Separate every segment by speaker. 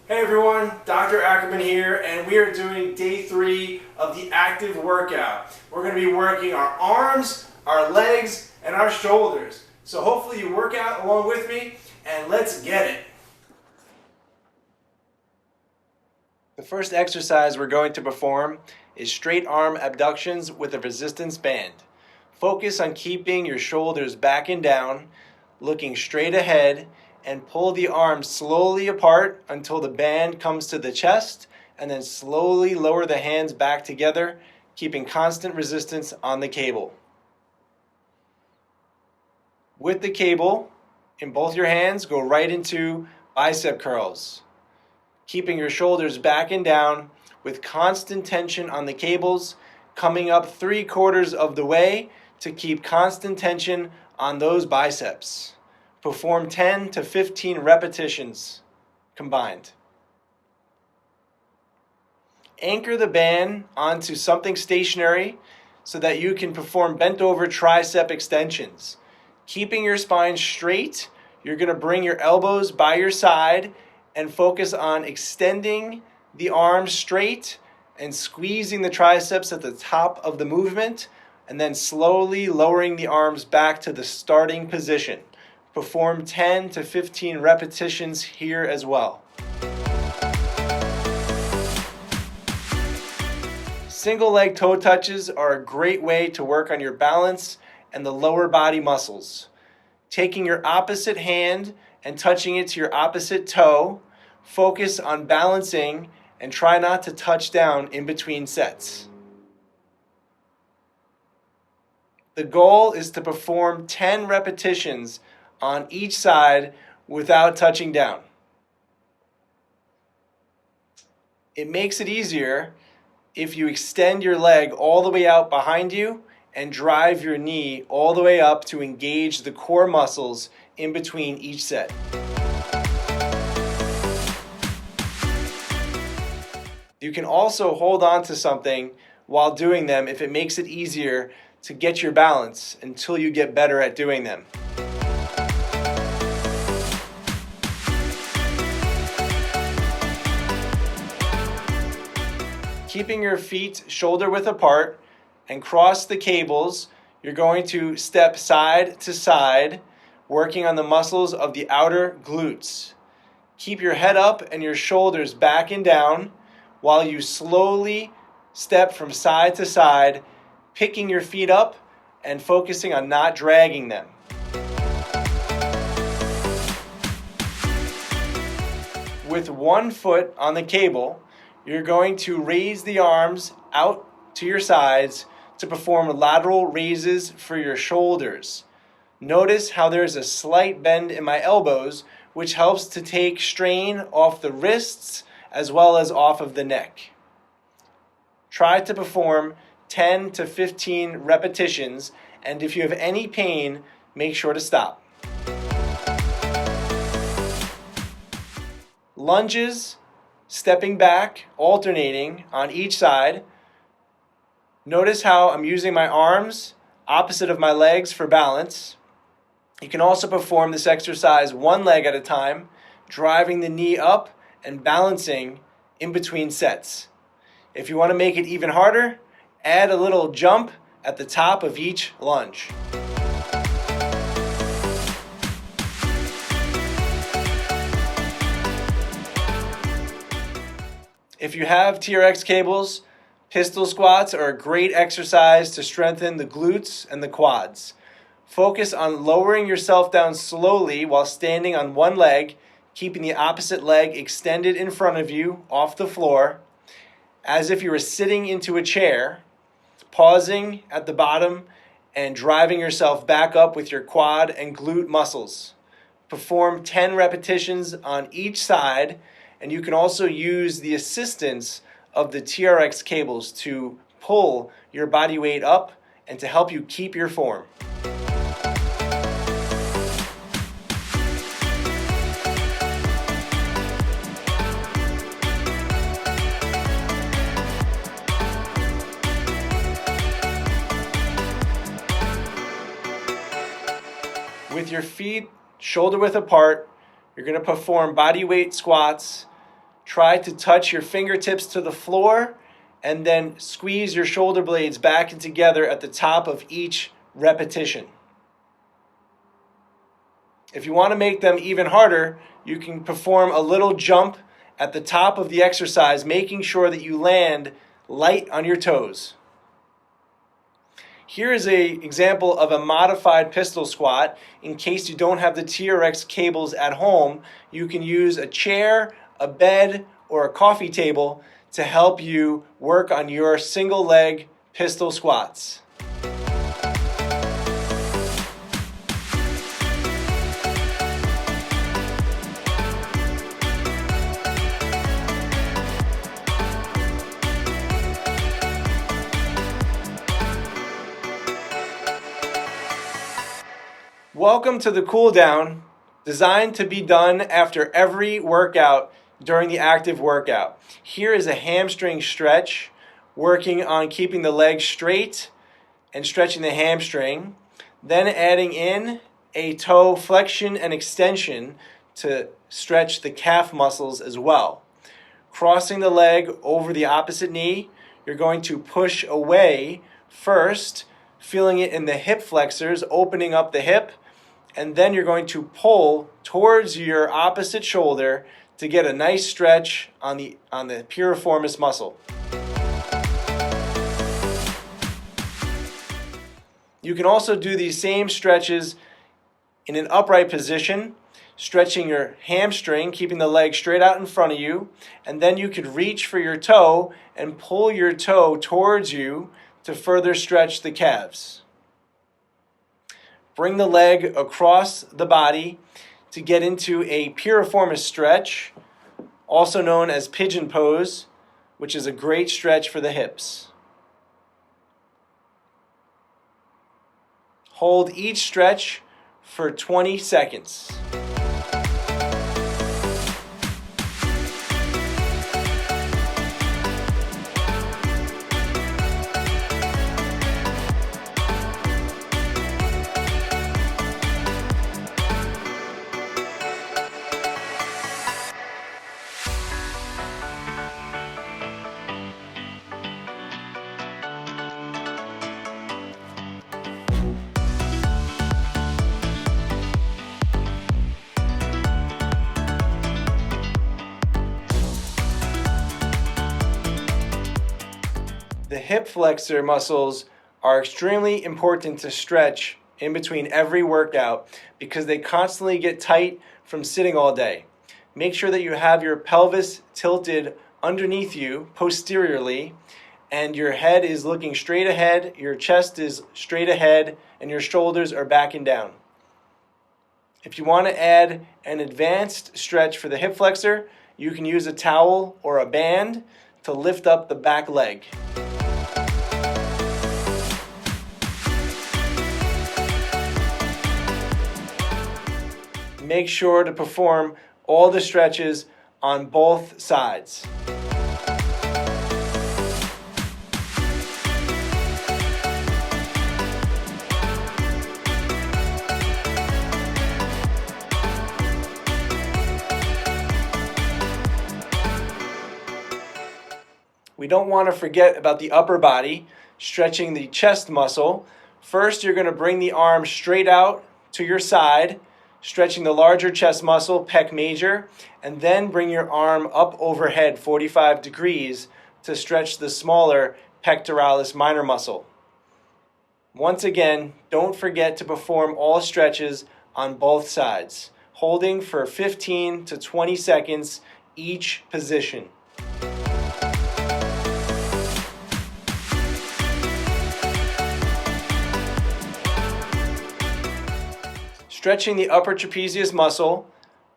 Speaker 1: Hey everyone, Dr. Ackerman here, and we are doing day 3 of the active workout. We're going to be working our arms, our legs, and our shoulders. So hopefully you work out along with me, and let's get it. The first exercise we're going to perform is straight arm abductions with a resistance band. Focus on keeping your shoulders back and down, looking straight ahead, and pull the arms slowly apart until the band comes to the chest, and then slowly lower the hands back together, keeping constant resistance on the cable. With the cable in both your hands, go right into bicep curls, keeping your shoulders back and down with constant tension on the cables, coming up 3/4 of the way to keep constant tension on those biceps. Perform 10 to 15 repetitions combined. Anchor the band onto something stationary so that you can perform bent over tricep extensions. Keeping your spine straight, you're going to bring your elbows by your side and focus on extending the arms straight and squeezing the triceps at the top of the movement, and then slowly lowering the arms back to the starting position. Perform 10 to 15 repetitions here as well. Single leg toe touches are a great way to work on your balance and the lower body muscles. Taking your opposite hand and touching it to your opposite toe, focus on balancing and try not to touch down in between sets. The goal is to perform 10 repetitions on each side without touching down. It makes it easier if you extend your leg all the way out behind you and drive your knee all the way up to engage the core muscles in between each set. You can also hold on to something while doing them if it makes it easier to get your balance until you get better at doing them. Keeping your feet shoulder width apart and cross the cables, you're going to step side to side, working on the muscles of the outer glutes. Keep your head up and your shoulders back and down while you slowly step from side to side, picking your feet up and focusing on not dragging them. With one foot on the cable, you're going to raise the arms out to your sides to perform lateral raises for your shoulders. Notice how there's a slight bend in my elbows, which helps to take strain off the wrists as well as off of the neck. Try to perform 10 to 15 repetitions, and if you have any pain, make sure to stop. Lunges, stepping back, alternating on each side. Notice how I'm using my arms opposite of my legs for balance. You can also perform this exercise one leg at a time, driving the knee up and balancing in between sets. If you want to make it even harder, add a little jump at the top of each lunge. If you have TRX cables, pistol squats are a great exercise to strengthen the glutes and the quads. Focus on lowering yourself down slowly while standing on one leg, keeping the opposite leg extended in front of you off the floor, as if you were sitting into a chair, pausing at the bottom and driving yourself back up with your quad and glute muscles. Perform 10 repetitions on each side, and you can also use the assistance of the TRX cables to pull your body weight up and to help you keep your form. With your feet shoulder width apart, you're going to perform body weight squats, Try to touch your fingertips to the floor and then squeeze your shoulder blades back and together at the top of each repetition. If you want to make them even harder, you can perform a little jump at the top of the exercise, making sure that you land light on your toes. Here is an example of a modified pistol squat. In case you don't have the TRX cables at home, you can use a chair, a bed, or a coffee table to help you work on your single leg pistol squats. Welcome to the cool down, designed to be done after every workout during the active workout. Here is a hamstring stretch, working on keeping the leg straight and stretching the hamstring. Then adding in a toe flexion and extension to stretch the calf muscles as well. Crossing the leg over the opposite knee, you're going to push away first, feeling it in the hip flexors, opening up the hip, and then you're going to pull towards your opposite shoulder to get a nice stretch on the piriformis muscle. You can also do these same stretches in an upright position, stretching your hamstring, keeping the leg straight out in front of you, and then you could reach for your toe and pull your toe towards you to further stretch the calves. Bring the leg across the body to get into a piriformis stretch, also known as pigeon pose, which is a great stretch for the hips. Hold each stretch for 20 seconds. The hip flexor muscles are extremely important to stretch in between every workout because they constantly get tight from sitting all day. Make sure that you have your pelvis tilted underneath you posteriorly and your head is looking straight ahead, your chest is straight ahead, and your shoulders are back and down. If you want to add an advanced stretch for the hip flexor, you can use a towel or a band to lift up the back leg. Make sure to perform all the stretches on both sides. We don't want to forget about the upper body, stretching the chest muscle. First, you're going to bring the arm straight out to your side, stretching the larger chest muscle, pec major, and then bring your arm up overhead 45 degrees to stretch the smaller pectoralis minor muscle. Once again, don't forget to perform all stretches on both sides, holding for 15 to 20 seconds each position. Stretching the upper trapezius muscle,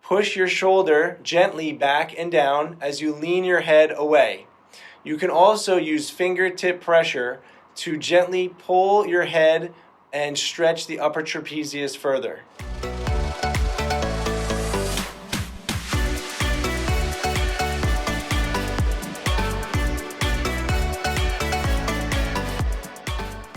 Speaker 1: push your shoulder gently back and down as you lean your head away. You can also use fingertip pressure to gently pull your head and stretch the upper trapezius further.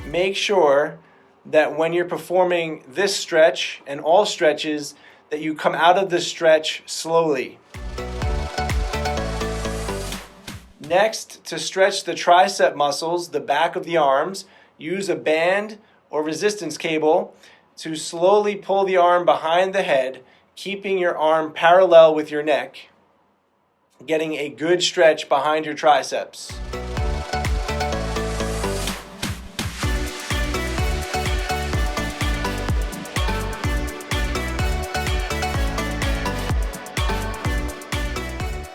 Speaker 1: Make sure that when you're performing this stretch and all stretches, that you come out of the stretch slowly. Next, to stretch the tricep muscles, the back of the arms, use a band or resistance cable to slowly pull the arm behind the head, keeping your arm parallel with your neck, getting a good stretch behind your triceps.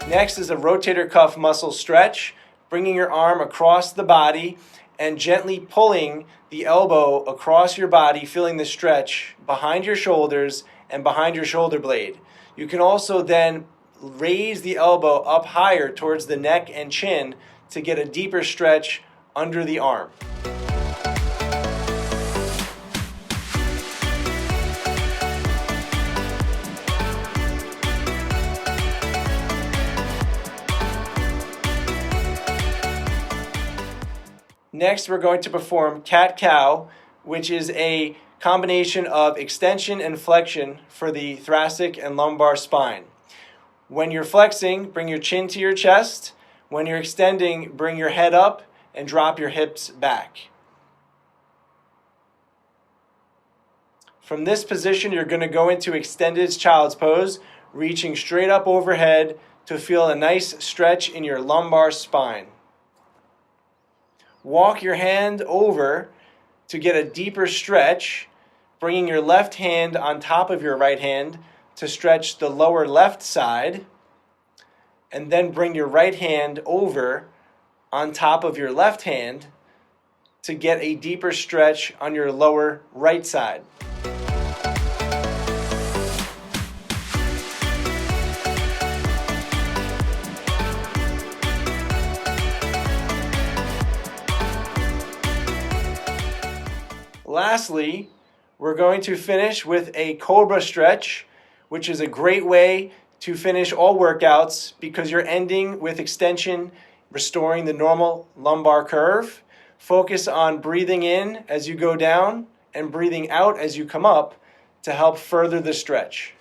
Speaker 1: Next is a rotator cuff muscle stretch, bringing your arm across the body and gently pulling the elbow across your body, feeling the stretch behind your shoulders and behind your shoulder blade. You can also then raise the elbow up higher towards the neck and chin to get a deeper stretch under the arm. Next, we're going to perform cat-cow, which is a combination of extension and flexion for the thoracic and lumbar spine. When you're flexing, bring your chin to your chest. When you're extending, bring your head up and drop your hips back. From this position, you're going to go into extended child's pose, reaching straight up overhead to feel a nice stretch in your lumbar spine. Walk your hand over to get a deeper stretch, bringing your left hand on top of your right hand to stretch the lower left side, and then bring your right hand over on top of your left hand to get a deeper stretch on your lower right side. Lastly, we're going to finish with a cobra stretch, which is a great way to finish all workouts because you're ending with extension, restoring the normal lumbar curve. Focus on breathing in as you go down and breathing out as you come up to help further the stretch.